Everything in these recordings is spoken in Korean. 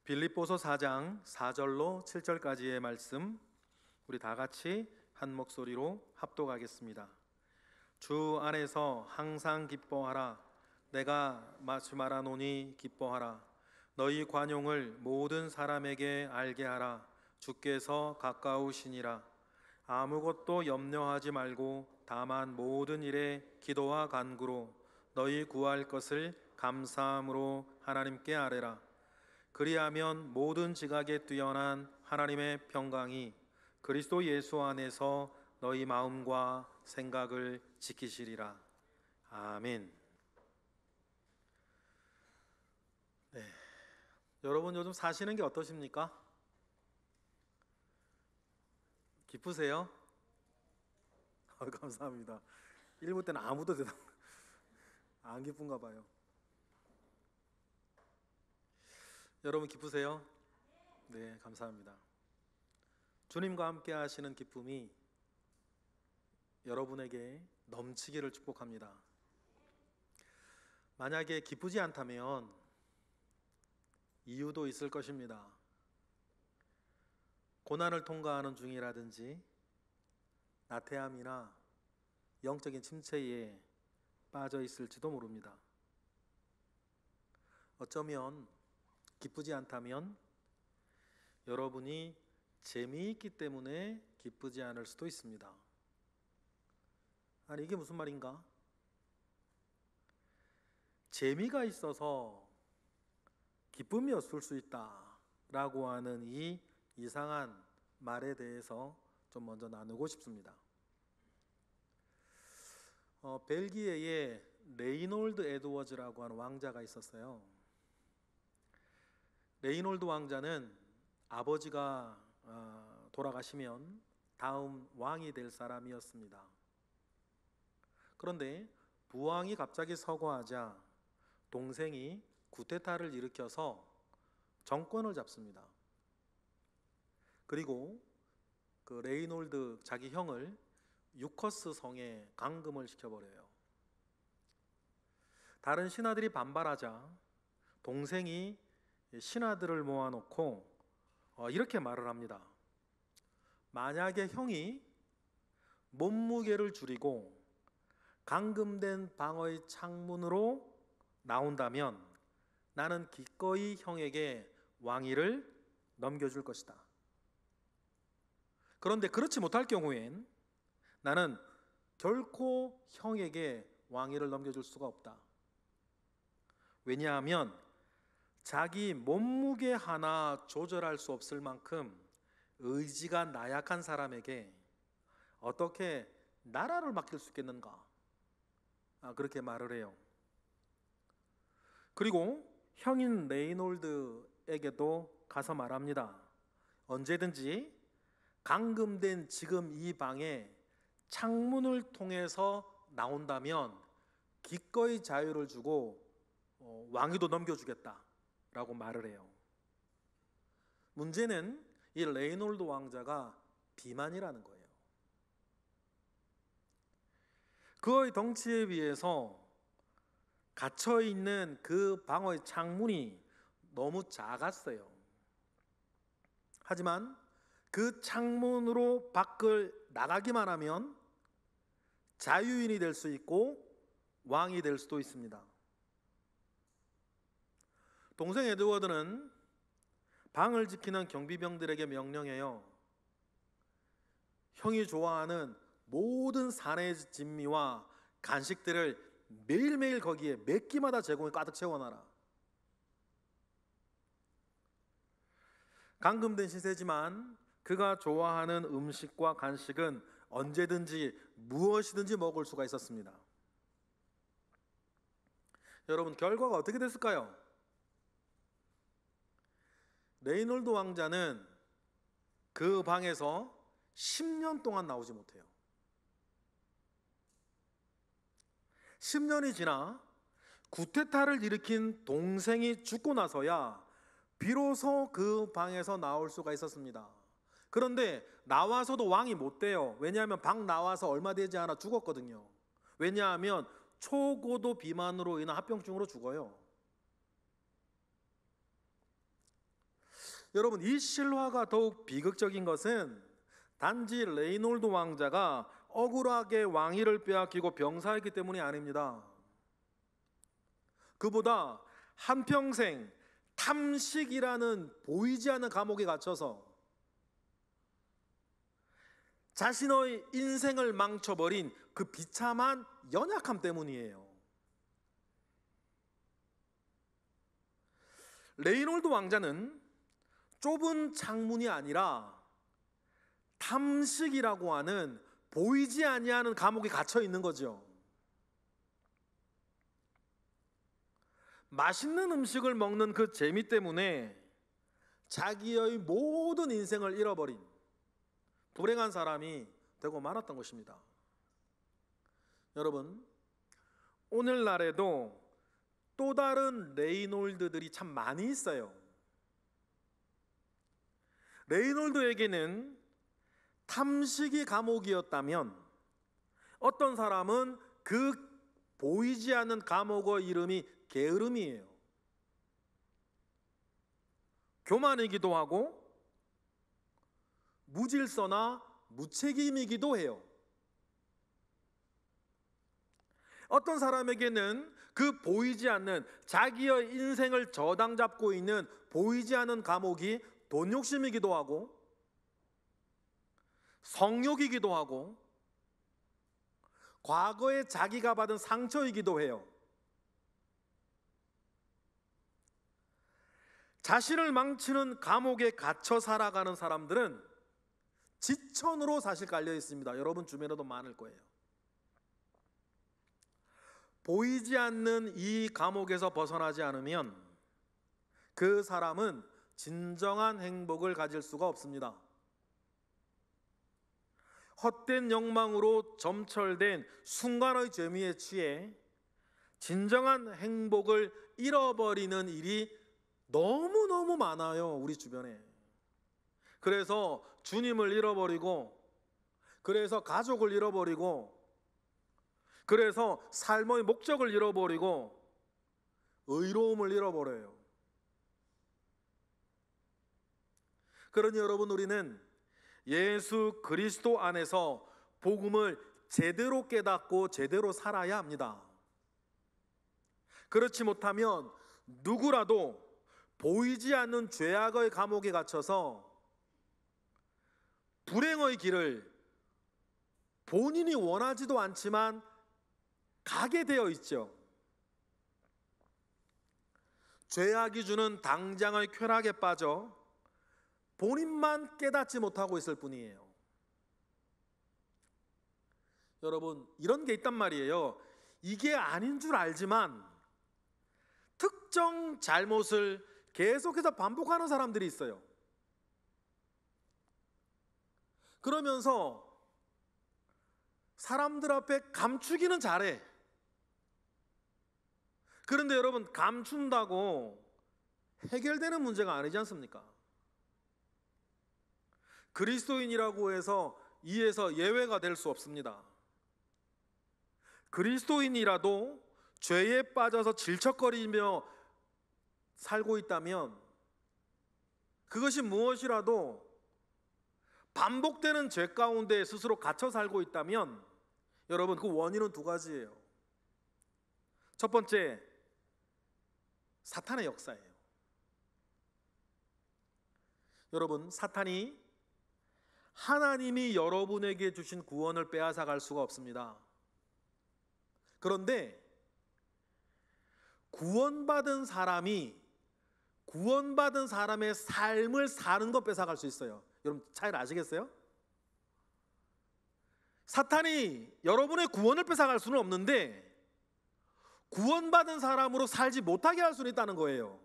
빌립보서 4장 4절로 7절까지의 말씀, 우리 다 같이 한 목소리로 합독하겠습니다. 주 안에서 항상 기뻐하라. 내가 마치 말하노니 기뻐하라. 너희 관용을 모든 사람에게 알게 하라. 주께서 가까우시니라. 아무것도 염려하지 말고 다만 모든 일에 기도와 간구로 너희 구할 것을 감사함으로 하나님께 아뢰라. 그리하면 모든 지각에 뛰어난 하나님의 평강이 그리스도 예수 안에서 너희 마음과 생각을 지키시리라. 아멘. 네. 여러분 요즘 사시는 게 어떠십니까? 기쁘세요? 감사합니다. 1부 때는 아무도 대답 안 기쁜가 봐요. 여러분 기쁘세요? 네, 감사합니다. 주님과 함께 하시는 기쁨이 여러분에게 넘치기를 축복합니다. 만약에 기쁘지 않다면 이유도 있을 것입니다. 고난을 통과하는 중이라든지 나태함이나 영적인 침체에 빠져 있을지도 모릅니다. 어쩌면 기쁘지 않다면 여러분이 재미있기 때문에 기쁘지 않을 수도 있습니다. 아니, 이게 무슨 말인가? 재미가 있어서 기쁨이 없을 수 있다라고 하는 이 이상한 말에 대해서 좀 먼저 나누고 싶습니다. 벨기에에 레이놀드 에드워즈라고 하는 왕자가 있었어요. 레이놀드 왕자는 아버지가 돌아가시면 다음 왕이 될 사람이었습니다. 그런데 부왕이 갑자기 서거하자 동생이 쿠데타를 일으켜서 정권을 잡습니다. 그리고 그 레이놀드 자기 형을 유커스 성에 감금을 시켜버려요. 다른 신하들이 반발하자 동생이 신하들을 모아놓고 이렇게 말을 합니다. 만약에 형이 몸무게를 줄이고 감금된 방어의 창문으로 나온다면 나는 기꺼이 형에게 왕위를 넘겨줄 것이다. 그런데 그렇지 못할 경우엔 나는 결코 형에게 왕위를 넘겨줄 수가 없다. 왜냐하면 자기 몸무게 하나 조절할 수 없을 만큼 의지가 나약한 사람에게 어떻게 나라를 맡길 수 있겠는가? 그렇게 말을 해요. 그리고 형인 레이놀드에게도 가서 말합니다. 언제든지 감금된 지금 이 방에 창문을 통해서 나온다면 기꺼이 자유를 주고 왕위도 넘겨주겠다 라고 말을 해요. 문제는 이 레이놀드 왕자가 비만이라는 거예요. 그의 덩치에 비해서 갇혀있는 그 방어의 창문이 너무 작았어요. 하지만 그 창문으로 밖을 나가기만 하면 자유인이 될 수 있고 왕이 될 수도 있습니다. 동생 에드워드는 방을 지키는 경비병들에게 명령해요. 형이 좋아하는 모든 산의 진미와 간식들을 매일매일 거기에 몇 끼마다 제공해 가득 채워놔라. 감금된 시세지만 그가 좋아하는 음식과 간식은 언제든지 무엇이든지 먹을 수가 있었습니다. 여러분, 결과가 어떻게 됐을까요? 레이놀드 왕자는 그 방에서 10년 동안 나오지 못해요. 10년이 지나 쿠데타를 일으킨 동생이 죽고 나서야 비로소 그 방에서 나올 수가 있었습니다. 그런데 나와서도 왕이 못 돼요. 왜냐하면 방 나와서 얼마 되지 않아 죽었거든요. 왜냐하면 초고도 비만으로 인한 합병증으로 죽어요. 여러분, 이 실화가 더욱 비극적인 것은 단지 레이놀드 왕자가 억울하게 왕위를 빼앗기고 병사했기 때문이 아닙니다. 그보다 한평생 탐식이라는 보이지 않는 감옥에 갇혀서 자신의 인생을 망쳐버린 그 비참한 연약함 때문이에요. 레이놀드 왕자는 좁은 창문이 아니라 탐식이라고 하는 보이지 아니하는 감옥에 갇혀 있는 거죠. 맛있는 음식을 먹는 그 재미 때문에 자기의 모든 인생을 잃어버린 불행한 사람이 되고 말았던 것입니다. 여러분, 오늘날에도 또 다른 레이놀드들이 참 많이 있어요. 레이놀드에게는 탐식이 감옥이었다면 어떤 사람은 그 보이지 않는 감옥의 이름이 게으름이에요. 교만이기도 하고 무질서나 무책임이기도 해요. 어떤 사람에게는 그 보이지 않는 자기의 인생을 저당 잡고 있는 보이지 않는 감옥이 돈 욕심이기도 하고 성욕이기도 하고 과거에 자기가 받은 상처이기도 해요. 자신을 망치는 감옥에 갇혀 살아가는 사람들은 지천으로 사실 깔려 있습니다. 여러분 주변에도 많을 거예요. 보이지 않는 이 감옥에서 벗어나지 않으면 그 사람은 진정한 행복을 가질 수가 없습니다. 헛된 욕망으로 점철된 순간의 재미에 취해 진정한 행복을 잃어버리는 일이 너무너무 많아요, 우리 주변에. 그래서 주님을 잃어버리고, 그래서 가족을 잃어버리고, 그래서 삶의 목적을 잃어버리고 의로움을 잃어버려요. 그러니 여러분, 우리는 예수 그리스도 안에서 복음을 제대로 깨닫고 제대로 살아야 합니다. 그렇지 못하면 누구라도 보이지 않는 죄악의 감옥에 갇혀서 불행의 길을 본인이 원하지도 않지만 가게 되어 있죠. 죄악이 주는 당장의 쾌락에 빠져 본인만 깨닫지 못하고 있을 뿐이에요. 여러분, 이런 게 있단 말이에요. 이게 아닌 줄 알지만 특정 잘못을 계속해서 반복하는 사람들이 있어요. 그러면서 사람들 앞에 감추기는 잘해. 그런데 여러분, 감춘다고 해결되는 문제가 아니지 않습니까? 그리스도인이라고 해서 이에서 예외가 될 수 없습니다. 그리스도인이라도 죄에 빠져서 질척거리며 살고 있다면, 그것이 무엇이라도 반복되는 죄 가운데 스스로 갇혀 살고 있다면, 여러분, 그 원인은 두 가지예요. 첫 번째, 사탄의 역사예요. 여러분, 사탄이 하나님이 여러분에게 주신 구원을 빼앗아 갈 수가 없습니다. 그런데 구원받은 사람이 구원받은 사람의 삶을 사는 것 뺏어갈 수 있어요. 여러분, 차이를 아시겠어요? 사탄이 여러분의 구원을 뺏어갈 수는 없는데 구원받은 사람으로 살지 못하게 할 수는 있다는 거예요.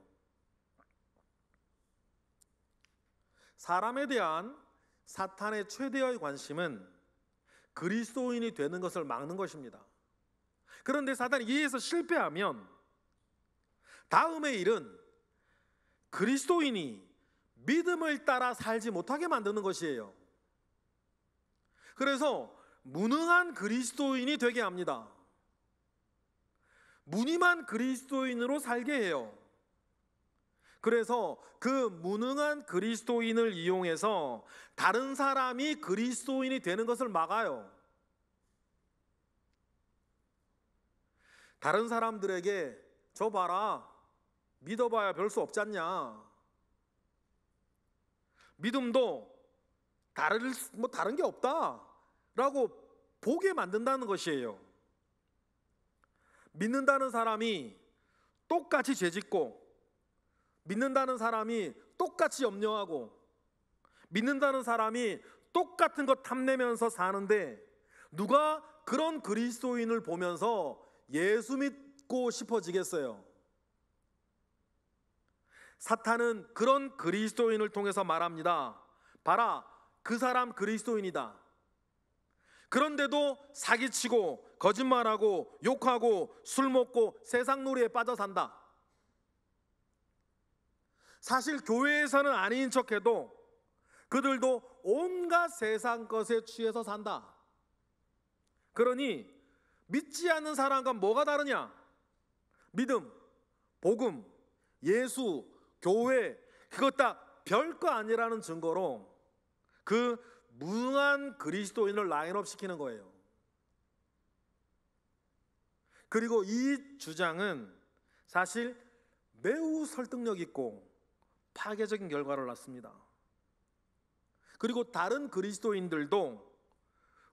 사람에 대한 사탄의 최대의 관심은 그리스도인이 되는 것을 막는 것입니다. 그런데 사탄이 이에서 실패하면 다음의 일은 그리스도인이 믿음을 따라 살지 못하게 만드는 것이에요. 그래서 무능한 그리스도인이 되게 합니다. 무늬만 그리스도인으로 살게 해요. 그래서 그 무능한 그리스도인을 이용해서 다른 사람이 그리스도인이 되는 것을 막아요. 다른 사람들에게 저 봐라, 믿어봐야 별 수 없지 않냐, 믿음도 다른 게 없다라고 보게 만든다는 것이에요. 믿는다는 사람이 똑같이 죄짓고, 믿는다는 사람이 똑같이 염려하고, 믿는다는 사람이 똑같은 것 탐내면서 사는데, 누가 그런 그리스도인을 보면서 예수 믿고 싶어지겠어요? 사탄은 그런 그리스도인을 통해서 말합니다. 봐라, 그 사람 그리스도인이다. 그런데도 사기치고 거짓말하고 욕하고 술 먹고 세상 놀이에 빠져 산다. 사실 교회에서는 아닌 척해도 그들도 온갖 세상 것에 취해서 산다. 그러니 믿지 않는 사람과 뭐가 다르냐? 믿음, 복음, 예수, 교회, 그것 다 별거 아니라는 증거로 그 무능한 그리스도인을 라인업 시키는 거예요. 그리고 이 주장은 사실 매우 설득력 있고 파괴적인 결과를 낳습니다. 그리고 다른 그리스도인들도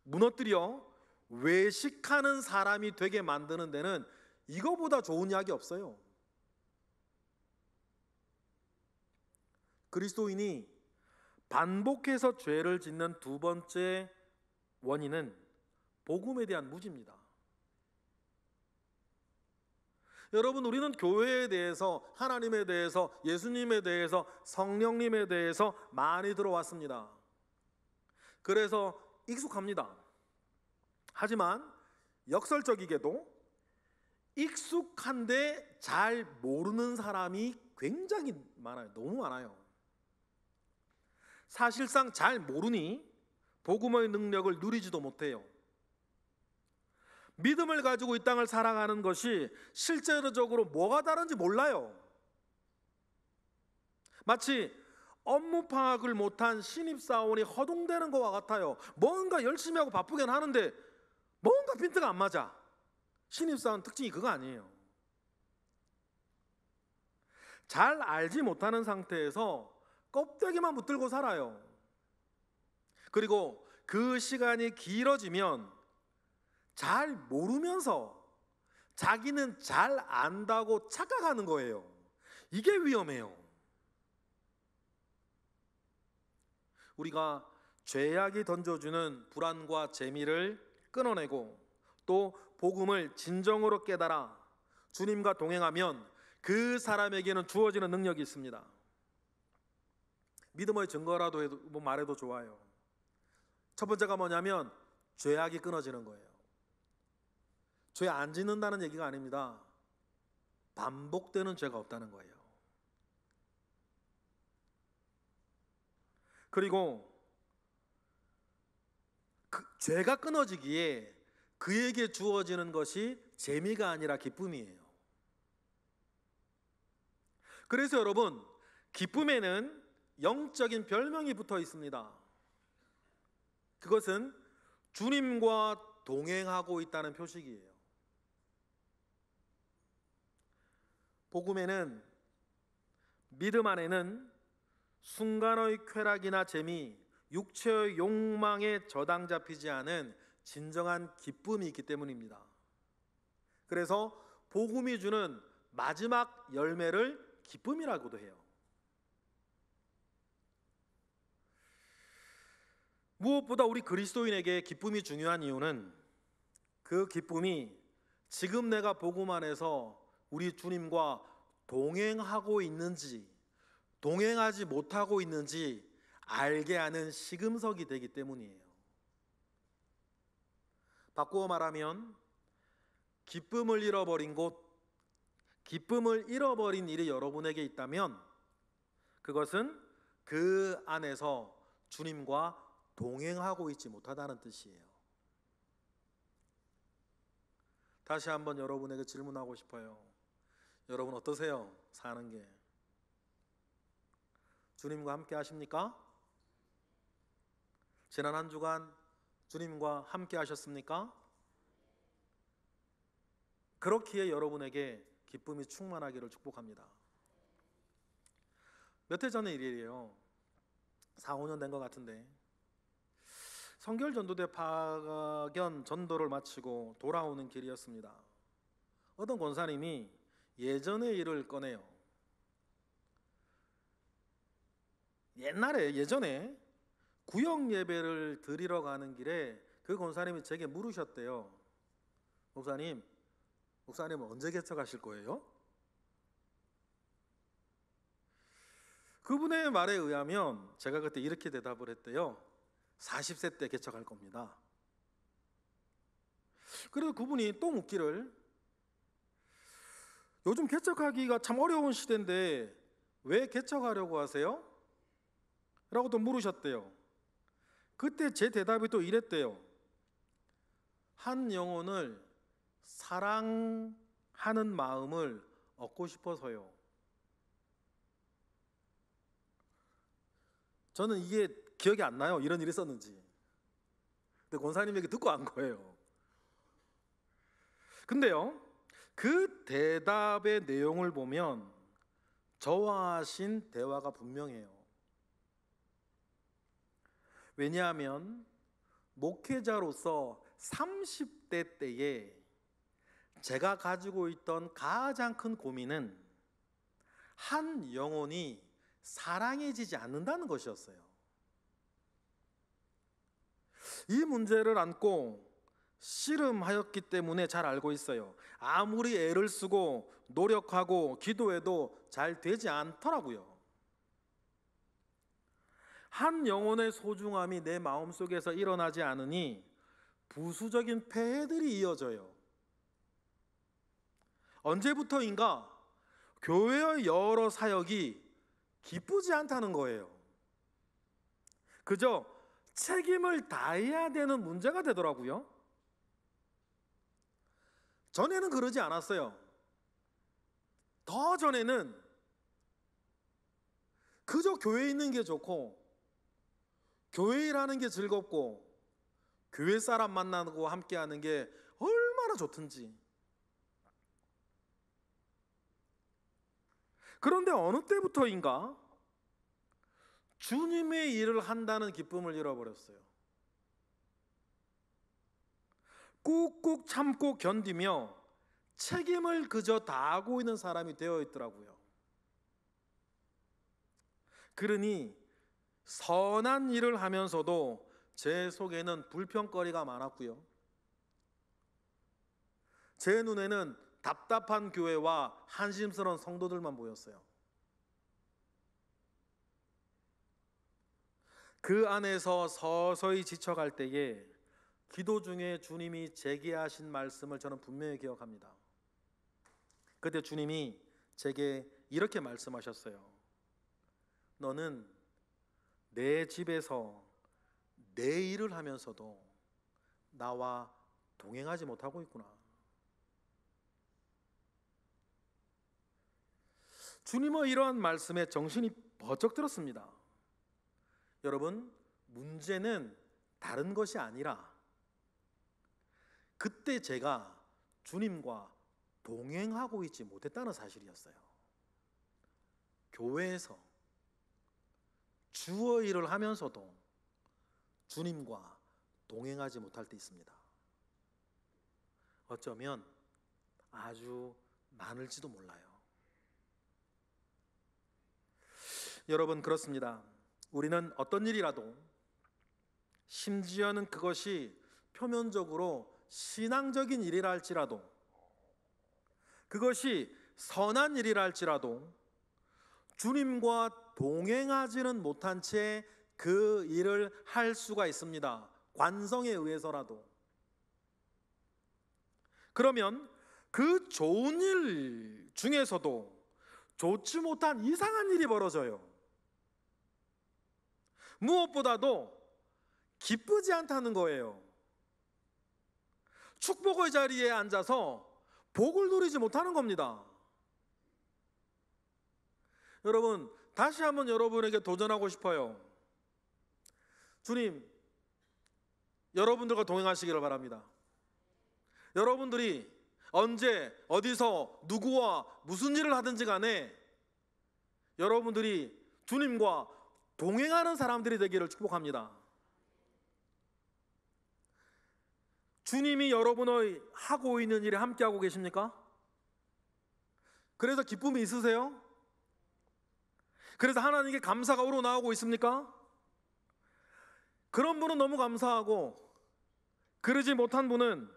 무너뜨려 외식하는 사람이 되게 만드는 데는 이거보다 좋은 약이 없어요. 그리스도인이 반복해서 죄를 짓는 두 번째 원인은 복음에 대한 무지입니다. 여러분, 우리는 교회에 대해서, 하나님에 대해서, 예수님에 대해서, 성령님에 대해서 많이 들어왔습니다. 그래서 익숙합니다. 하지만 역설적이게도 익숙한데 잘 모르는 사람이 굉장히 많아요. 너무 많아요. 사실상 잘 모르니 복음의 능력을 누리지도 못해요. 믿음을 가지고 이 땅을 살아가는 것이 실제적으로 뭐가 다른지 몰라요. 마치 업무 파악을 못한 신입사원이 허둥대는 것과 같아요. 뭔가 열심히 하고 바쁘긴 하는데 뭔가 핀트가 안 맞아. 신입사원 특징이 그거 아니에요. 잘 알지 못하는 상태에서 껍데기만 붙들고 살아요. 그리고 그 시간이 길어지면 잘 모르면서 자기는 잘 안다고 착각하는 거예요. 이게 위험해요. 우리가 죄악이 던져주는 불안과 재미를 끊어내고 또 복음을 진정으로 깨달아 주님과 동행하면 그 사람에게는 주어지는 능력이 있습니다. 믿음의 증거라도 해도, 말해도 좋아요. 첫 번째가 뭐냐면 죄악이 끊어지는 거예요. 죄 안 짓는다는 얘기가 아닙니다. 반복되는 죄가 없다는 거예요. 그리고 그 죄가 끊어지기에 그에게 주어지는 것이 재미가 아니라 기쁨이에요. 그래서 여러분, 기쁨에는 영적인 별명이 붙어 있습니다. 그것은 주님과 동행하고 있다는 표식이에요. 복음에는, 믿음 안에는 순간의 쾌락이나 재미, 육체의 욕망에 저당 잡히지 않은 진정한 기쁨이 있기 때문입니다. 그래서 복음이 주는 마지막 열매를 기쁨이라고도 해요. 무엇보다 우리 그리스도인에게 기쁨이 중요한 이유는 그 기쁨이 지금 내가 복음 안에서 우리 주님과 동행하고 있는지 동행하지 못하고 있는지 알게 하는 시금석이 되기 때문이에요. 바꾸어 말하면 기쁨을 잃어버린 일이 여러분에게 있다면 그것은 그 안에서 주님과 동행하고 있지 못하다는 뜻이에요. 다시 한번 여러분에게 질문하고 싶어요. 여러분 어떠세요? 사는 게. 주님과 함께 하십니까? 지난 한 주간 주님과 함께 하셨습니까? 그렇기에 여러분에게 기쁨이 충만하기를 축복합니다. 몇 해 전의 일이에요. 4, 5년 된 것 같은데, 성결 전도대 파견 전도를 마치고 돌아오는 길이었습니다. 어떤 권사님이 예전의 일을 꺼내요. 예전에 구역 예배를 드리러 가는 길에 그 권사님이 제게 물으셨대요. 목사님은 언제 개척하실 거예요? 그분의 말에 의하면 제가 그때 이렇게 대답을 했대요. 40세 때 개척할 겁니다. 그래서 그분이 또 묻기를, 요즘 개척하기가 참 어려운 시대인데 왜 개척하려고 하세요? 라고 또 물으셨대요. 그때 제 대답이 또 이랬대요. 한 영혼을 사랑하는 마음을 얻고 싶어서요. 저는 이게 기억이 안 나요. 이런 일이 있었는지. 근데 권사님에게 듣고 안 거예요. 근데요, 그 대답의 내용을 보면 저와 하신 대화가 분명해요. 왜냐하면 목회자로서 30대 때에 제가 가지고 있던 가장 큰 고민은 한 영혼이 사랑해지지 않는다는 것이었어요. 이 문제를 안고 씨름하였기 때문에 잘 알고 있어요. 아무리 애를 쓰고 노력하고 기도해도 잘 되지 않더라고요. 한 영혼의 소중함이 내 마음속에서 일어나지 않으니 부수적인 폐해들이 이어져요. 언제부터인가 교회의 여러 사역이 기쁘지 않다는 거예요. 그저 책임을 다해야 되는 문제가 되더라고요. 전에는 그러지 않았어요. 더 전에는 그저 교회에 있는 게 좋고, 교회 일하는 게 즐겁고, 교회 사람 만나고 함께 하는 게 얼마나 좋든지. 그런데 어느 때부터인가 주님의 일을 한다는 기쁨을 잃어버렸어요. 꾹꾹 참고 견디며 책임을 그저 다하고 있는 사람이 되어 있더라고요. 그러니 선한 일을 하면서도 제 속에는 불평거리가 많았고요. 제 눈에는 답답한 교회와 한심스러운 성도들만 보였어요. 그 안에서 서서히 지쳐갈 때에 기도 중에 주님이 제게 하신 말씀을 저는 분명히 기억합니다. 그때 주님이 제게 이렇게 말씀하셨어요. 너는 내 집에서 내 일을 하면서도 나와 동행하지 못하고 있구나. 주님의 이러한 말씀에 정신이 번쩍 들었습니다. 여러분, 문제는 다른 것이 아니라 그때 제가 주님과 동행하고 있지 못했다는 사실이었어요. 교회에서 주의 일을 하면서도 주님과 동행하지 못할 때 있습니다. 어쩌면 아주 많을지도 몰라요. 여러분, 그렇습니다. 우리는 어떤 일이라도, 심지어는 그것이 표면적으로 신앙적인 일이라 할지라도, 그것이 선한 일이라 할지라도 주님과 동행하지는 못한 채 그 일을 할 수가 있습니다. 관성에 의해서라도. 그러면 그 좋은 일 중에서도 좋지 못한 이상한 일이 벌어져요. 무엇보다도 기쁘지 않다는 거예요. 축복의 자리에 앉아서 복을 누리지 못하는 겁니다. 여러분, 다시 한번 여러분에게 도전하고 싶어요. 주님, 여러분들과 동행하시기를 바랍니다. 여러분들이 언제 어디서 누구와 무슨 일을 하든지 간에 여러분들이 주님과 동행하는 사람들이 되기를 축복합니다. 주님이 여러분의 하고 있는 일에 함께하고 계십니까? 그래서 기쁨이 있으세요? 그래서 하나님께 감사가 우러나오고 있습니까? 그런 분은 너무 감사하고, 그러지 못한 분은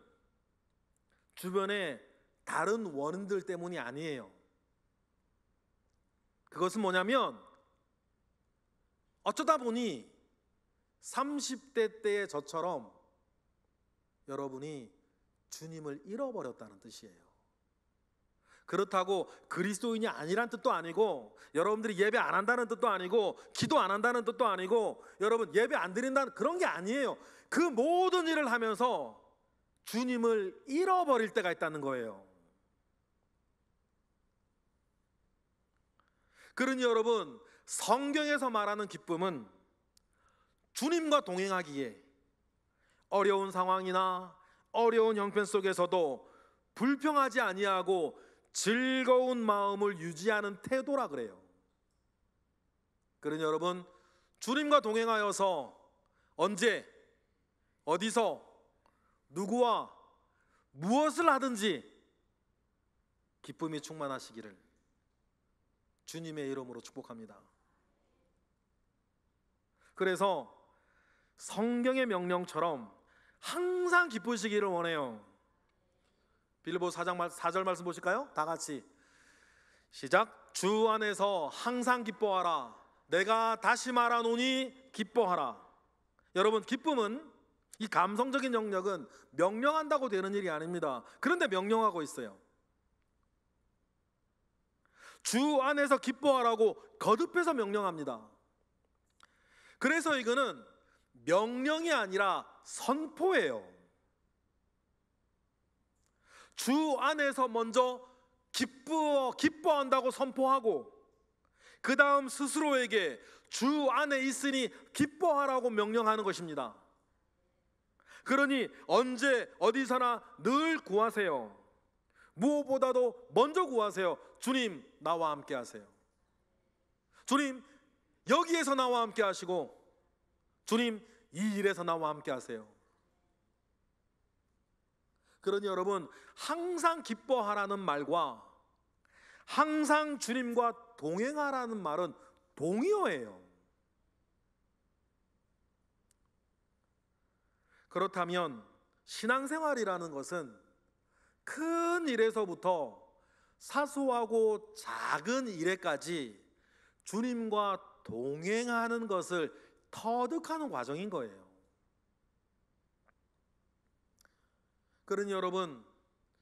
주변에 다른 원인들 때문이 아니에요. 그것은 뭐냐면 어쩌다 보니 30대 때의 저처럼 여러분이 주님을 잃어버렸다는 뜻이에요. 그렇다고 그리스도인이 아니란 뜻도 아니고, 여러분들이 예배 안 한다는 뜻도 아니고, 기도 안 한다는 뜻도 아니고, 여러분 예배 안 드린다는 그런 게 아니에요. 그 모든 일을 하면서 주님을 잃어버릴 때가 있다는 거예요. 그러니 여러분, 성경에서 말하는 기쁨은 주님과 동행하기에 어려운 상황이나 어려운 형편 속에서도 불평하지 아니하고 즐거운 마음을 유지하는 태도라 그래요. 그러니 여러분, 주님과 동행하여서 언제 어디서 누구와 무엇을 하든지 기쁨이 충만하시기를 주님의 이름으로 축복합니다. 그래서 성경의 명령처럼 항상 기쁘시기를 원해요. 빌립보서 4절 말씀 보실까요? 다 같이 시작. 주 안에서 항상 기뻐하라. 내가 다시 말하노니 기뻐하라. 여러분, 기쁨은, 이 감성적인 영역은 명령한다고 되는 일이 아닙니다. 그런데 명령하고 있어요. 주 안에서 기뻐하라고 거듭해서 명령합니다. 그래서 이거는 명령이 아니라 선포예요. 주 안에서 먼저 기뻐한다고 선포하고, 그 다음 스스로에게 주 안에 있으니 기뻐하라고 명령하는 것입니다. 그러니 언제 어디서나 늘 구하세요. 무엇보다도 먼저 구하세요. 주님, 나와 함께 하세요. 주님, 여기에서 나와 함께 하시고, 주님, 이 일에서 나와 함께 하세요. 그러니 여러분, 항상 기뻐하라는 말과 항상 주님과 동행하라는 말은 동의어예요. 그렇다면 신앙생활이라는 것은 큰 일에서부터 사소하고 작은 일에까지 주님과 동행하는 것을 터득하는 과정인 거예요. 그러니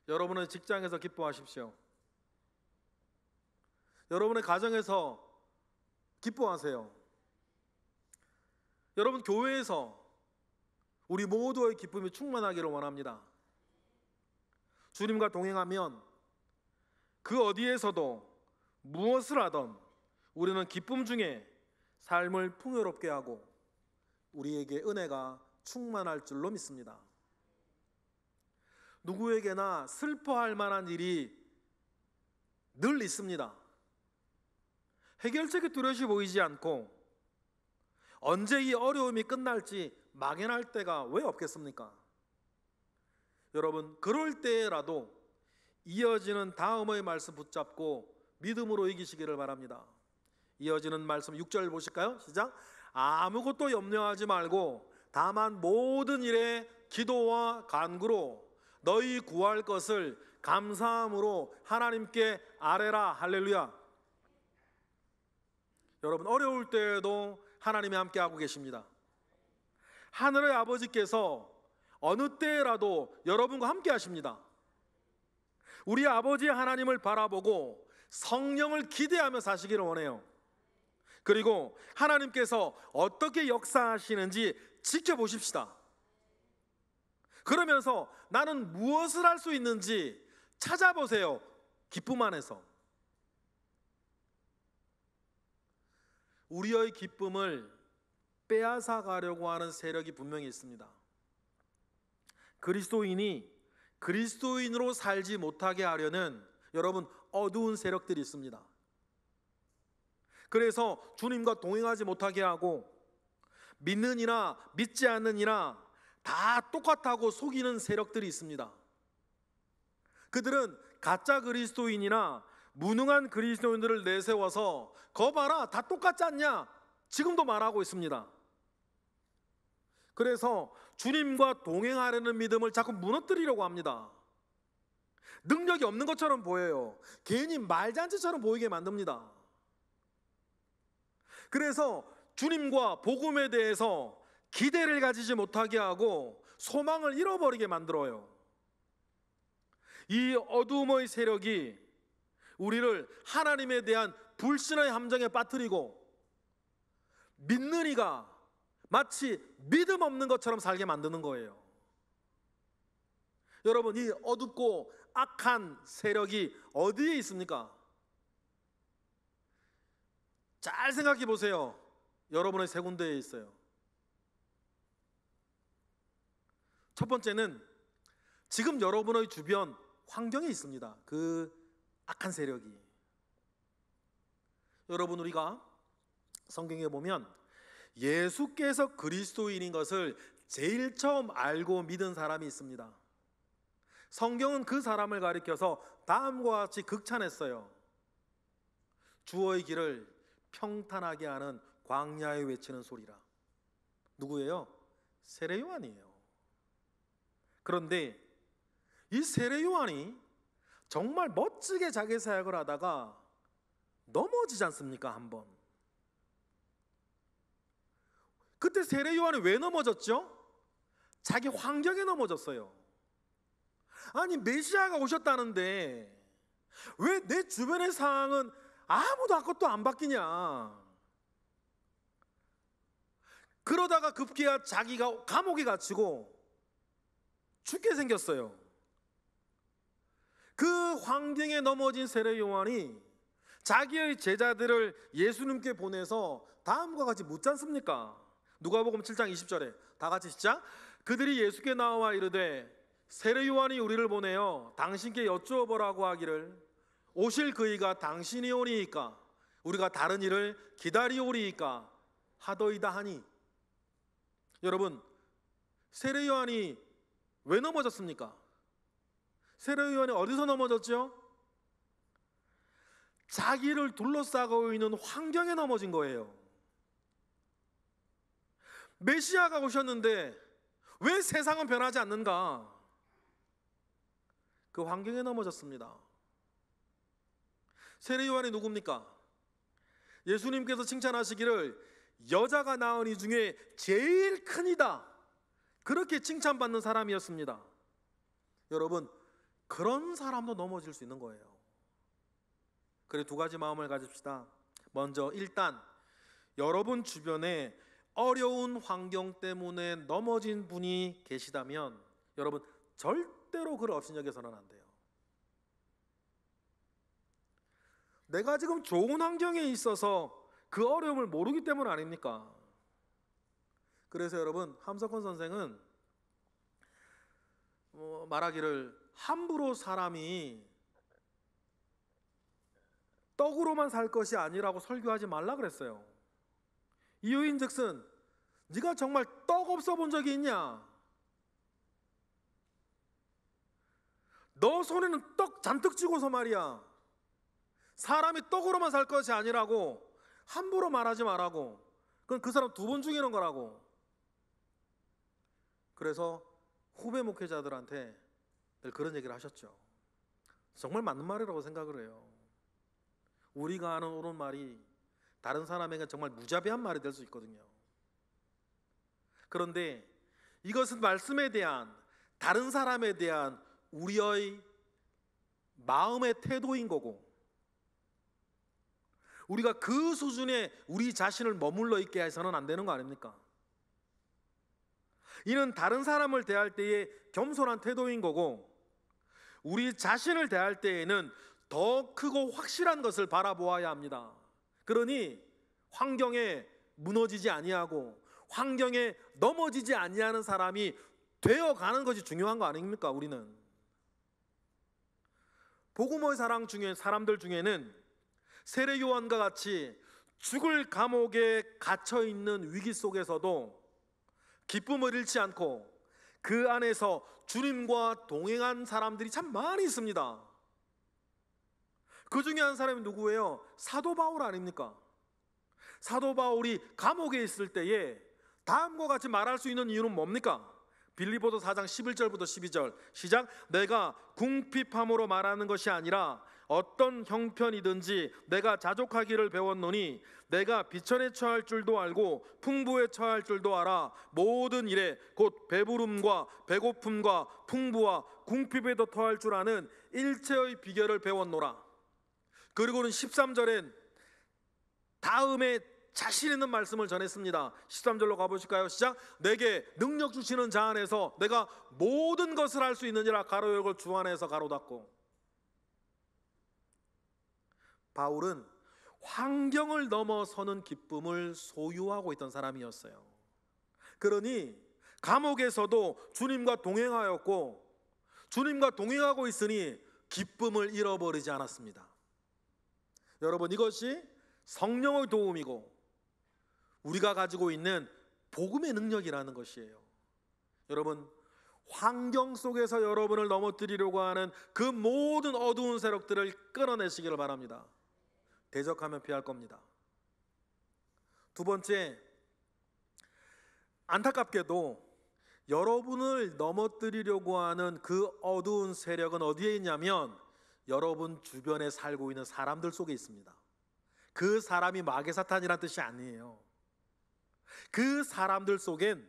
여러분의 직장에서 기뻐하십시오. 여러분의 가정에서 기뻐하세요. 여러분 교회에서 우리 모두의 기쁨이 충만하기를 원합니다. 주님과 동행하면 그 어디에서도 무엇을 하든 우리는 기쁨 중에 삶을 풍요롭게 하고 우리에게 은혜가 충만할 줄로 믿습니다. 누구에게나 슬퍼할 만한 일이 늘 있습니다. 해결책이 뚜렷이 보이지 않고 언제 이 어려움이 끝날지 막연할 때가 왜 없겠습니까? 여러분, 그럴 때라도 이어지는 다음의 말씀 붙잡고 믿음으로 이기시기를 바랍니다. 이어지는 말씀 6절 보실까요? 시작. 아무것도 염려하지 말고 다만 모든 일에 기도와 간구로 너희 구할 것을 감사함으로 하나님께 아뢰라. 할렐루야. 여러분, 어려울 때에도 하나님이 함께하고 계십니다. 하늘의 아버지께서 어느 때라도 여러분과 함께 하십니다. 우리 아버지 하나님을 바라보고 성령을 기대하며 사시기를 원해요. 그리고 하나님께서 어떻게 역사하시는지 지켜보십시다. 그러면서 나는 무엇을 할 수 있는지 찾아보세요. 기쁨 안에서. 우리의 기쁨을 빼앗아 가려고 하는 세력이 분명히 있습니다. 그리스도인이 그리스도인으로 살지 못하게 하려는 여러분 어두운 세력들이 있습니다. 그래서 주님과 동행하지 못하게 하고 믿는 이나 믿지 않는 이나 다 똑같다고 속이는 세력들이 있습니다. 그들은 가짜 그리스도인이나 무능한 그리스도인들을 내세워서 거 봐라 다 똑같지 않냐 지금도 말하고 있습니다. 그래서 주님과 동행하려는 믿음을 자꾸 무너뜨리려고 합니다. 능력이 없는 것처럼 보여요. 괜히 말잔치처럼 보이게 만듭니다. 그래서 주님과 복음에 대해서 기대를 가지지 못하게 하고 소망을 잃어버리게 만들어요. 이 어둠의 세력이 우리를 하나님에 대한 불신의 함정에 빠뜨리고 믿는 이가 마치 믿음 없는 것처럼 살게 만드는 거예요. 여러분, 이 어둡고 악한 세력이 어디에 있습니까? 잘 생각해 보세요. 여러분의 세 군데에 있어요. 첫 번째는 지금 여러분의 주변 환경에 있습니다. 그 악한 세력이. 여러분, 우리가 성경에 보면 예수께서 그리스도인인 것을 제일 처음 알고 믿은 사람이 있습니다. 성경은 그 사람을 가리켜서 다음과 같이 극찬했어요. 주의 길을 평탄하게 하는 광야에 외치는 소리라. 누구예요? 세례 요한이에요. 그런데 이 세례 요한이 정말 멋지게 자기 사역을 하다가 넘어지지 않습니까? 한번. 그때 세례 요한이 왜 넘어졌죠? 자기 환경에 넘어졌어요. 아니, 메시아가 오셨다는데 왜 내 주변의 상황은 아무도 아무것도 안 바뀌냐? 그러다가 급기야 자기가 감옥에 갇히고 죽게 생겼어요. 그 환경에 넘어진 세례 요한이 자기의 제자들을 예수님께 보내서 다음과 같이 묻지 않습니까? 누가복음 7장 20절에 다 같이 시작. 그들이 예수께 나와 이르되 세례 요한이 우리를 보내어 당신께 여쭈어보라고 하기를 오실 그이가 당신이 오리이까 우리가 다른 일을 기다리오리이까 하더이다 하니. 여러분, 세례 요한이 왜 넘어졌습니까? 세례 요한이 어디서 넘어졌죠? 자기를 둘러싸고 있는 환경에 넘어진 거예요. 메시아가 오셨는데 왜 세상은 변하지 않는가? 그 환경에 넘어졌습니다. 세례 요한이 누굽니까? 예수님께서 칭찬하시기를 여자가 낳은 이 중에 제일 큰 이다, 그렇게 칭찬받는 사람이었습니다. 여러분, 그런 사람도 넘어질 수 있는 거예요. 그래, 두 가지 마음을 가집시다. 먼저 일단 여러분 주변에 어려운 환경 때문에 넘어진 분이 계시다면 여러분 절대로 그를 업신여겨서는 안 돼요. 내가 지금 좋은 환경에 있어서 그 어려움을 모르기 때문 아닙니까? 그래서 여러분, 함석헌 선생은 말하기를 함부로 사람이 떡으로만 살 것이 아니라고 설교하지 말라 그랬어요. 이유인즉슨 네가 정말 떡 없어 본 적이 있냐? 너 손에는 떡 잔뜩 쥐고서 말이야, 사람이 떡으로만 살 것이 아니라고 함부로 말하지 말라고. 그건 그 사람 두 번 죽이는 거라고. 그래서 후배 목회자들한테 늘 그런 얘기를 하셨죠. 정말 맞는 말이라고 생각을 해요. 우리가 하는 옳은 말이 다른 사람에게 정말 무자비한 말이 될 수 있거든요. 그런데 이것은 말씀에 대한, 다른 사람에 대한 우리의 마음의 태도인 거고, 우리가 그 수준에 우리 자신을 머물러 있게 해서는 안 되는 거 아닙니까? 이는 다른 사람을 대할 때의 겸손한 태도인 거고, 우리 자신을 대할 때에는 더 크고 확실한 것을 바라보아야 합니다. 그러니 환경에 무너지지 아니하고 환경에 넘어지지 아니하는 사람이 되어가는 것이 중요한 거 아닙니까? 우리는 복음의 사람들 중에는 세례 요한과 같이 죽을 감옥에 갇혀 있는 위기 속에서도 기쁨을 잃지 않고 그 안에서 주님과 동행한 사람들이 참 많이 있습니다. 그 중에 한 사람이 누구예요? 사도 바울 아닙니까? 사도 바울이 감옥에 있을 때에 다음과 같이 말할 수 있는 이유는 뭡니까? 빌립보서 4장 11절부터 12절 시작. 내가 궁핍함으로 말하는 것이 아니라 어떤 형편이든지 내가 자족하기를 배웠노니 내가 비천에 처할 줄도 알고 풍부에 처할 줄도 알아. 모든 일에 곧 배부름과 배고픔과 풍부와 궁핍에도 토할 줄 아는 일체의 비결을 배웠노라. 그리고는 13절엔 다음에 자신 있는 말씀을 전했습니다. 13절로 가보실까요? 시작. 내게 능력 주시는 자 안에서 내가 모든 것을 할 수 있느니라. 가로 열고 주 안에서 가로 닫고. 바울은 환경을 넘어서는 기쁨을 소유하고 있던 사람이었어요. 그러니 감옥에서도 주님과 동행하였고 주님과 동행하고 있으니 기쁨을 잃어버리지 않았습니다. 여러분, 이것이 성령의 도움이고 우리가 가지고 있는 복음의 능력이라는 것이에요. 여러분, 환경 속에서 여러분을 넘어뜨리려고 하는 그 모든 어두운 세력들을 끊어내시기를 바랍니다. 대적하면 피할 겁니다. 두 번째, 안타깝게도 여러분을 넘어뜨리려고 하는 그 어두운 세력은 어디에 있냐면 여러분 주변에 살고 있는 사람들 속에 있습니다. 그 사람이 마귀 사탄이란 뜻이 아니에요. 그 사람들 속엔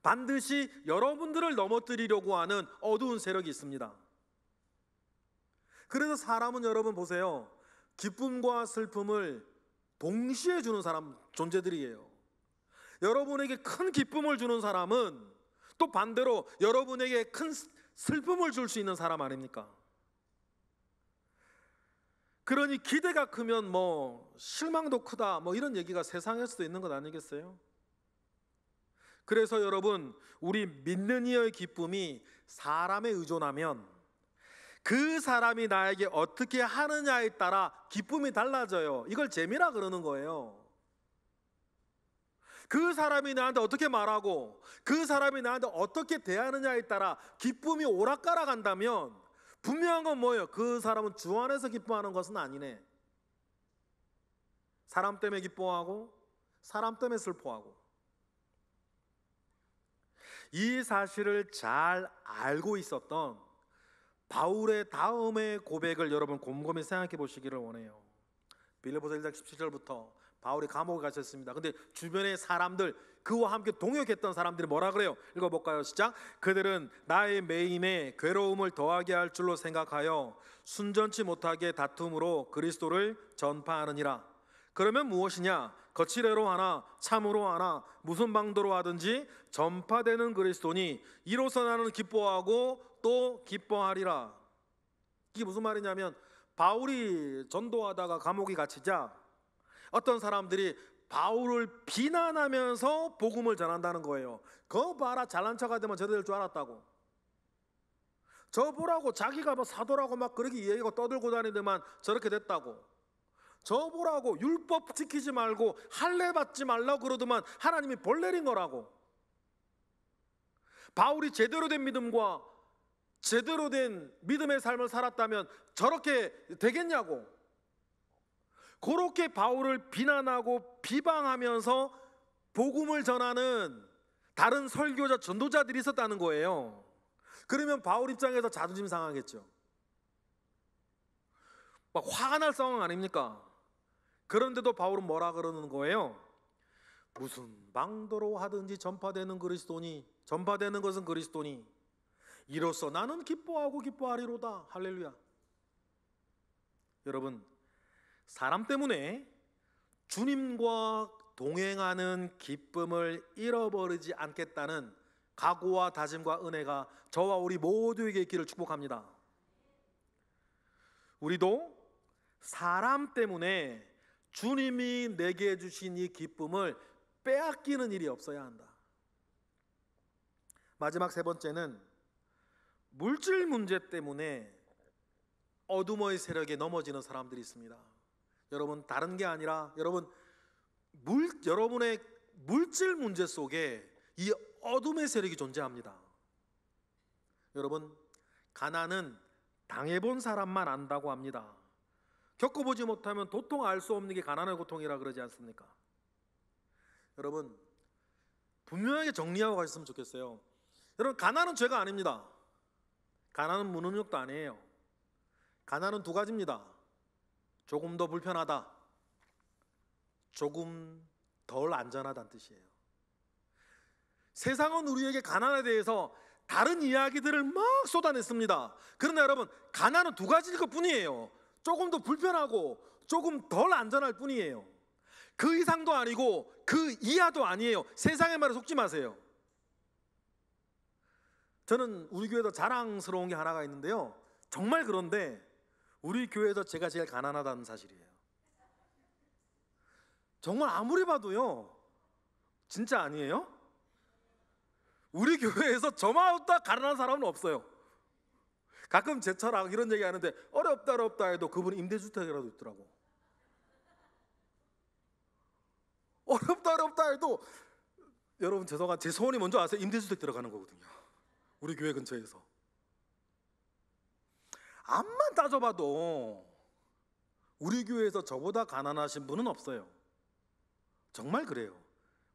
반드시 여러분들을 넘어뜨리려고 하는 어두운 세력이 있습니다. 그래서 사람은 여러분 보세요. 기쁨과 슬픔을 동시에 주는 사람 존재들이에요. 여러분에게 큰 기쁨을 주는 사람은 또 반대로 여러분에게 큰 슬픔을 줄 수 있는 사람 아닙니까? 그러니 기대가 크면 실망도 크다 이런 얘기가 세상에서도 있는 것 아니겠어요? 그래서 여러분, 우리 믿는 이의 기쁨이 사람에 의존하면 그 사람이 나에게 어떻게 하느냐에 따라 기쁨이 달라져요. 이걸 재미라 그러는 거예요. 그 사람이 나한테 어떻게 말하고 그 사람이 나한테 어떻게 대하느냐에 따라 기쁨이 오락가락 한다면 분명한 건 뭐예요? 그 사람은 주 안에서 기뻐하는 것은 아니네. 사람 때문에 기뻐하고 사람 때문에 슬퍼하고. 이 사실을 잘 알고 있었던 바울의 다음의 고백을 여러분 곰곰이 생각해 보시기를 원해요. 빌립보서 1장 17절부터 바울이 감옥에 갇혔습니다. 근데 주변의 사람들, 그와 함께 동역했던 사람들이 뭐라 그래요? 읽어볼까요? 시작. 그들은 나의 매임에 괴로움을 더하게 할 줄로 생각하여 순전치 못하게 다툼으로 그리스도를 전파하느니라. 그러면 무엇이냐? 거칠애로 하나 참으로 하나 무슨 방도로 하든지 전파되는 그리스도니 이로써 나는 기뻐하고 또 기뻐하리라. 이게 무슨 말이냐면 바울이 전도하다가 감옥에 갇히자 어떤 사람들이 바울을 비난하면서 복음을 전한다는 거예요. 그거 봐라, 잘난 척가 되면 저래 될 줄 알았다고. 저 보라고 자기가 사도라고 그렇게 얘기하고 떠들고 다니더만 저렇게 됐다고. 저 보라고 율법 지키지 말고 할례 받지 말라고 그러더만 하나님이 벌 내린 거라고. 바울이 제대로 된 믿음과 제대로 된 믿음의 삶을 살았다면 저렇게 되겠냐고. 그렇게 바울을 비난하고 비방하면서 복음을 전하는 다른 설교자, 전도자들이 있었다는 거예요. 그러면 바울 입장에서 자존심 상하겠죠. 막 화가 날 상황 아닙니까? 그런데도 바울은 뭐라 그러는 거예요? 무슨 방도로 하든지 전파되는 그리스도니, 전파되는 것은 그리스도니 이로써 나는 기뻐하고 기뻐하리로다. 할렐루야. 여러분, 사람 때문에 주님과 동행하는 기쁨을 잃어버리지 않겠다는 각오와 다짐과 은혜가 저와 우리 모두에게 있기를 축복합니다. 우리도 사람 때문에 주님이 내게 주신 이 기쁨을 빼앗기는 일이 없어야 한다. 마지막 세 번째는 물질 문제 때문에 어둠의 세력에 넘어지는 사람들이 있습니다. 여러분, 다른 게 아니라 여러분의 물질 문제 속에 이 어둠의 세력이 존재합니다. 여러분, 가난은 당해본 사람만 안다고 합니다. 겪어보지 못하면 도통 알 수 없는 게 가난의 고통이라 그러지 않습니까? 여러분, 분명하게 정리하고 가셨으면 좋겠어요. 여러분, 가난은 죄가 아닙니다. 가난은 무능력도 아니에요. 가난은 두 가지입니다. 조금 더 불편하다, 조금 덜 안전하다는 뜻이에요. 세상은 우리에게 가난에 대해서 다른 이야기들을 막 쏟아냈습니다. 그러나 여러분, 가난은 두 가지일 것 뿐이에요. 조금 더 불편하고 조금 덜 안전할 뿐이에요. 그 이상도 아니고 그 이하도 아니에요. 세상의 말에 속지 마세요. 저는 우리 교회에서 자랑스러운 게 하나가 있는데요, 정말 그런데 우리 교회에서 제가 제일 가난하다는 사실이에요. 정말 아무리 봐도요, 진짜 아니에요? 우리 교회에서 저마다 가난한 사람은 없어요. 가끔 제처럼 이런 얘기 하는데 어렵다 해도 그분은 임대주택이라도 있더라고. 어렵다 해도, 여러분 죄송한 제 소원이 먼저 아세요? 임대주택 들어가는 거거든요. 우리 교회 근처에서. 암만 따져봐도 우리 교회에서 저보다 가난하신 분은 없어요. 정말 그래요.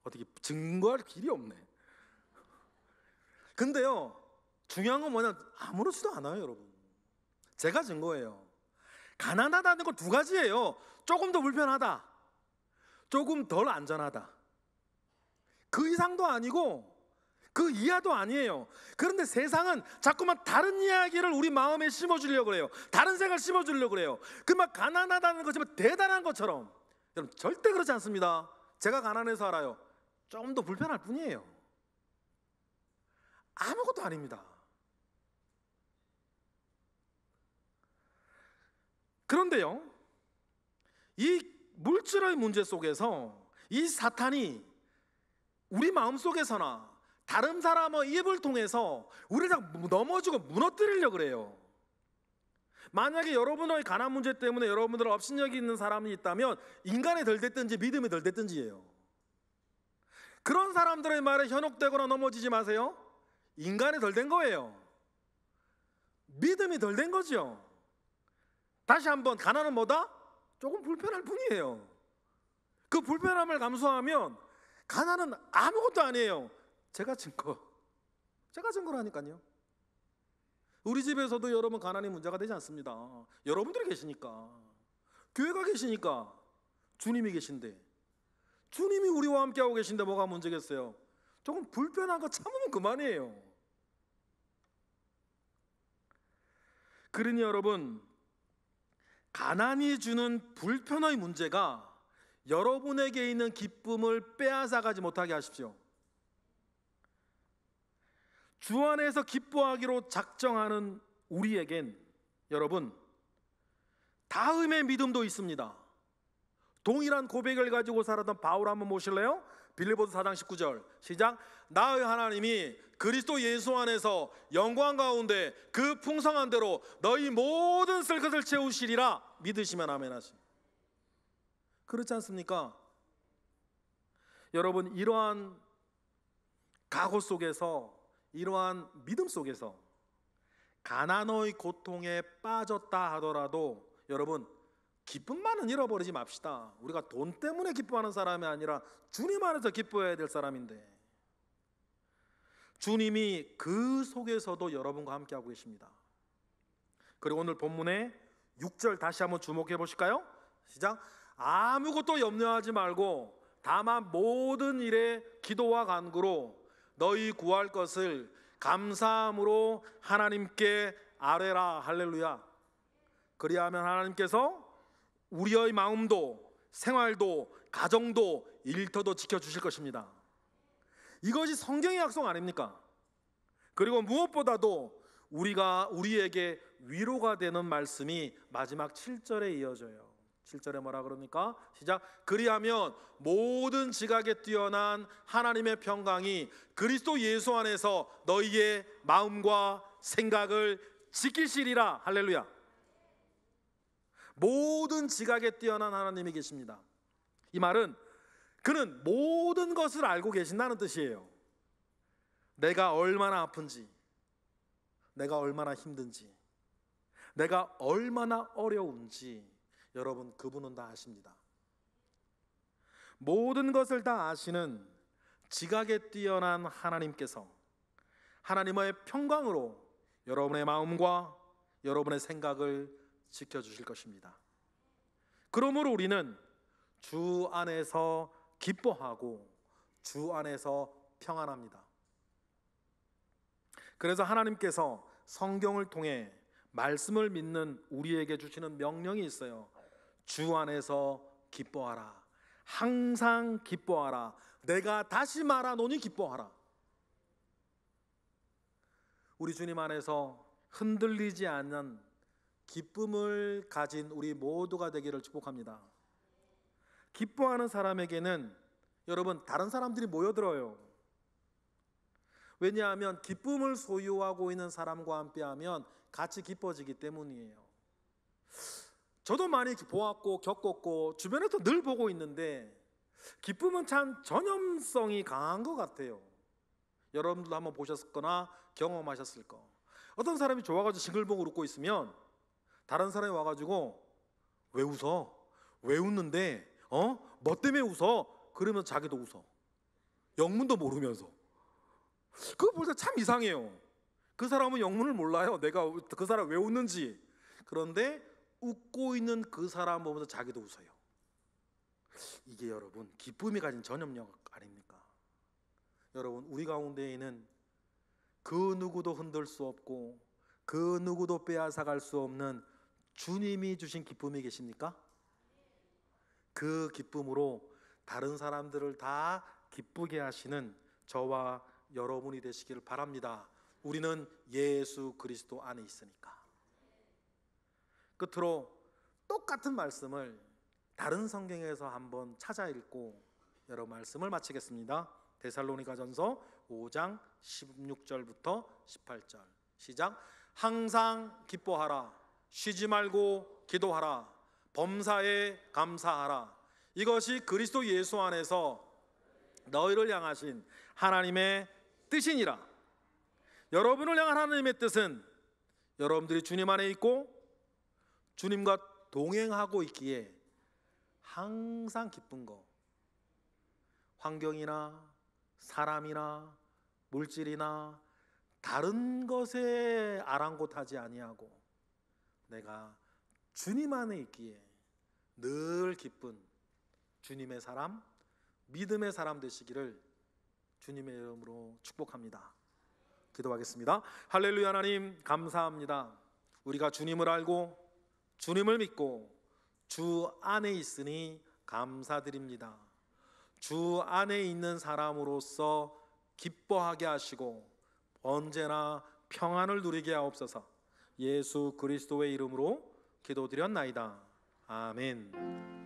어떻게 증거할 길이 없네. 근데요, 중요한 건 뭐냐, 아무렇지도 않아요. 여러분, 제가 증거예요. 가난하다는 건 두 가지예요. 조금 더 불편하다, 조금 덜 안전하다. 그 이상도 아니고 그 이하도 아니에요. 그런데 세상은 자꾸만 다른 이야기를 우리 마음에 심어주려고 그래요. 다른 생각을 심어주려고 그래요. 그만 가난하다는 것이 대단한 것처럼. 여러분, 절대 그렇지 않습니다. 제가 가난해서 알아요. 좀 더 불편할 뿐이에요. 아무것도 아닙니다. 그런데요, 이 물질의 문제 속에서 이 사탄이 우리 마음속에서나 다른 사람의 입을 통해서 우리를 넘어지고 무너뜨리려고 그래요. 만약에 여러분의 가난 문제 때문에 여러분들 업신여기 있는 사람이 있다면 인간이 덜 됐든지 믿음이 덜 됐든지예요. 그런 사람들의 말에 현혹되거나 넘어지지 마세요. 인간이 덜 된 거예요. 믿음이 덜 된 거죠. 다시 한번, 가난은 뭐다? 조금 불편할 뿐이에요. 그 불편함을 감수하면 가난은 아무것도 아니에요. 제가 증거라니까요. 우리 집에서도 여러분 가난이 문제가 되지 않습니다. 여러분들이 계시니까, 교회가 계시니까, 주님이 계신데, 주님이 우리와 함께하고 계신데 뭐가 문제겠어요? 조금 불편한 거 참으면 그만이에요. 그러니 여러분, 가난이 주는 불편의 문제가 여러분에게 있는 기쁨을 빼앗아가지 못하게 하십시오. 주 안에서 기뻐하기로 작정하는 우리에겐 여러분, 다음의 믿음도 있습니다. 동일한 고백을 가지고 살았던 바울 한번 모실래요? 빌립보서 4장 19절 시작. 나의 하나님이 그리스도 예수 안에서 영광 가운데 그 풍성한 대로 너희 모든 쓸 것을 채우시리라 믿으시면 아멘 하십니다. 그렇지 않습니까? 여러분, 이러한 각오 속에서, 이러한 믿음 속에서 가난의 고통에 빠졌다 하더라도 여러분, 기쁨만은 잃어버리지 맙시다. 우리가 돈 때문에 기뻐하는 사람이 아니라 주님 안에서 기뻐해야 될 사람인데, 주님이 그 속에서도 여러분과 함께하고 계십니다. 그리고 오늘 본문의 6절 다시 한번 주목해 보실까요? 시작. 아무것도 염려하지 말고 다만 모든 일에 기도와 간구로 너희 구할 것을 감사함으로 하나님께 아뢰라. 할렐루야. 그리하면 하나님께서 우리의 마음도 생활도 가정도 일터도 지켜주실 것입니다. 이것이 성경의 약속 아닙니까? 그리고 무엇보다도 우리에게 위로가 되는 말씀이 마지막 7절에 이어져요. 7절에 뭐라 그럽니까? 시작. 그리하면 모든 지각에 뛰어난 하나님의 평강이 그리스도 예수 안에서 너희의 마음과 생각을 지키시리라. 할렐루야. 모든 지각에 뛰어난 하나님이 계십니다. 이 말은 그는 모든 것을 알고 계신다는 뜻이에요. 내가 얼마나 아픈지, 내가 얼마나 힘든지, 내가 얼마나 어려운지 여러분, 그분은 다 아십니다. 모든 것을 다 아시는 지각에 뛰어난 하나님께서 하나님의 평강으로 여러분의 마음과 여러분의 생각을 지켜주실 것입니다. 그러므로 우리는 주 안에서 기뻐하고 주 안에서 평안합니다. 그래서 하나님께서 성경을 통해 말씀을 믿는 우리에게 주시는 명령이 있어요. 주 안에서 기뻐하라. 항상 기뻐하라. 내가 다시 말하노니 기뻐하라. 우리 주님 안에서 흔들리지 않는 기쁨을 가진 우리 모두가 되기를 축복합니다. 기뻐하는 사람에게는 여러분, 다른 사람들이 모여들어요. 왜냐하면 기쁨을 소유하고 있는 사람과 함께하면 같이 기뻐지기 때문이에요. 저도 많이 보았고 겪었고 주변에서 늘 보고 있는데 기쁨은 참 전염성이 강한 것 같아요. 여러분들도 한번 보셨거나 경험하셨을 거. 어떤 사람이 좋아가지고 싱글벙글 웃고 있으면 다른 사람이 와가지고 왜 웃어? 왜 웃는데? 뭐 때문에 웃어? 그러면 자기도 웃어. 영문도 모르면서. 그거 볼 때 참 이상해요. 그 사람은 영문을 몰라요. 내가 그 사람 왜 웃는지. 그런데 웃고 있는 그 사람 보면서 자기도 웃어요. 이게 여러분 기쁨이 가진 전염력 아닙니까? 여러분, 우리 가운데에는 그 누구도 흔들 수 없고 그 누구도 빼앗아갈 수 없는 주님이 주신 기쁨이 계십니까? 그 기쁨으로 다른 사람들을 다 기쁘게 하시는 저와 여러분이 되시기를 바랍니다. 우리는 예수 그리스도 안에 있으니까. 끝으로 똑같은 말씀을 다른 성경에서 한번 찾아 읽고 여러 말씀을 마치겠습니다. 데살로니가전서 5장 16절부터 18절 시작. 항상 기뻐하라. 쉬지 말고 기도하라. 범사에 감사하라. 이것이 그리스도 예수 안에서 너희를 향하신 하나님의 뜻이니라. 여러분을 향한 하나님의 뜻은 여러분들이 주님 안에 있고 주님과 동행하고 있기에 항상 기쁜 거, 환경이나 사람이나 물질이나 다른 것에 아랑곳하지 아니하고 내가 주님 안에 있기에 늘 기쁜 주님의 사람, 믿음의 사람 되시기를 주님의 이름으로 축복합니다. 기도하겠습니다. 할렐루야. 하나님 감사합니다. 우리가 주님을 알고 주님을 믿고 주 안에 있으니 감사드립니다. 주 안에 있는 사람으로서 기뻐하게 하시고 언제나 평안을 누리게 하옵소서. 예수 그리스도의 이름으로 기도드렸나이다. 아멘.